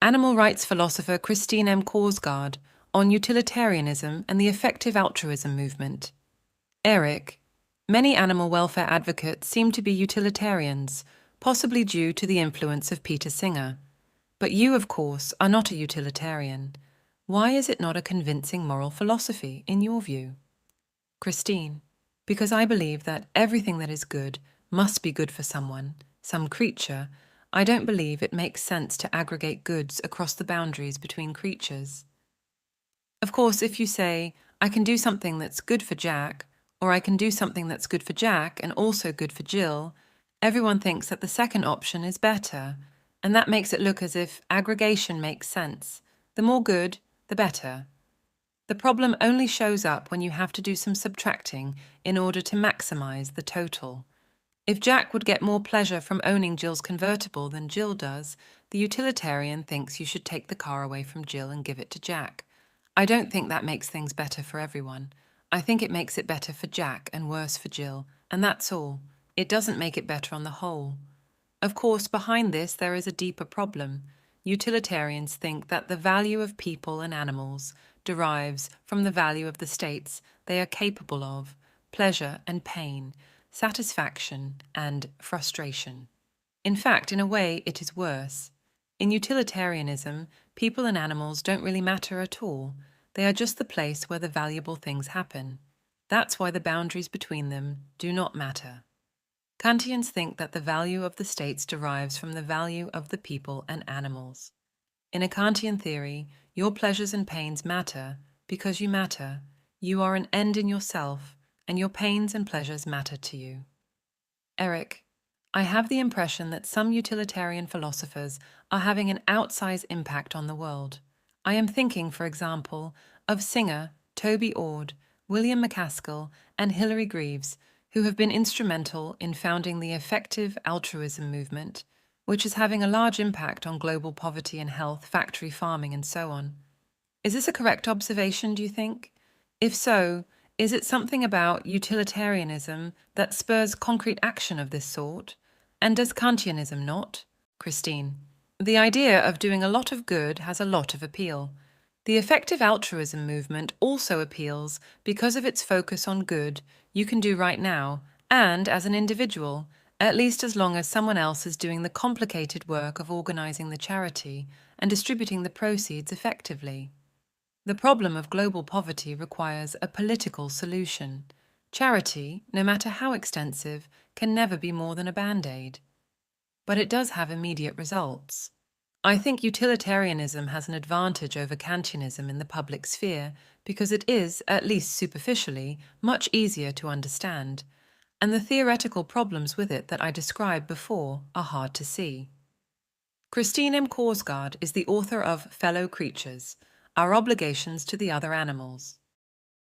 animal rights philosopher Christine M. Korsgaard on utilitarianism and the effective altruism movement. Eric, many animal welfare advocates seem to be utilitarians, possibly due to the influence of Peter Singer. But you, of course, are not a utilitarian. Why is it not a convincing moral philosophy, in your view? Christine, because I believe that everything that is good must be good for someone, some creature. I don't believe it makes sense to aggregate goods across the boundaries between creatures. Of course, if you say, I can do something that's good for Jack, or I can do something that's good for Jack and also good for Jill, everyone thinks that the second option is better, and that makes it look as if aggregation makes sense. The more good, the better. The problem only shows up when you have to do some subtracting in order to maximize the total. If Jack would get more pleasure from owning Jill's convertible than Jill does, the utilitarian thinks you should take the car away from Jill and give it to Jack. I don't think that makes things better for everyone. I think it makes it better for Jack and worse for Jill, and that's all. It doesn't make it better on the whole. Of course, behind this there is a deeper problem. Utilitarians think that the value of people and animals derives from the value of the states they are capable of, pleasure and pain, satisfaction and frustration. In fact, in a way, it is worse. In utilitarianism, people and animals don't really matter at all. They are just the place where the valuable things happen. That's why the boundaries between them do not matter. Kantians think that the value of the states derives from the value of the people and animals. In a Kantian theory, your pleasures and pains matter because you matter. You are an end in yourself, and your pains and pleasures matter to you. Eric, I have the impression that some utilitarian philosophers are having an outsized impact on the world. I am thinking, for example, of Singer, Toby Ord, William MacAskill, and Hilary Greaves, who have been instrumental in founding the effective altruism movement, which is having a large impact on global poverty and health, factory farming, and so on. Is this a correct observation, do you think? If so, is it something about utilitarianism that spurs concrete action of this sort? And does Kantianism not? Christine, the idea of doing a lot of good has a lot of appeal. The effective altruism movement also appeals because of its focus on good you can do right now, and as an individual, at least as long as someone else is doing the complicated work of organizing the charity and distributing the proceeds effectively. The problem of global poverty requires a political solution. Charity, no matter how extensive, can never be more than a band-aid. But it does have immediate results. I think utilitarianism has an advantage over Kantianism in the public sphere because it is, at least superficially, much easier to understand, and the theoretical problems with it that I described before are hard to see. Christine M. Korsgaard is the author of Fellow Creatures, Our Obligations to the Other Animals.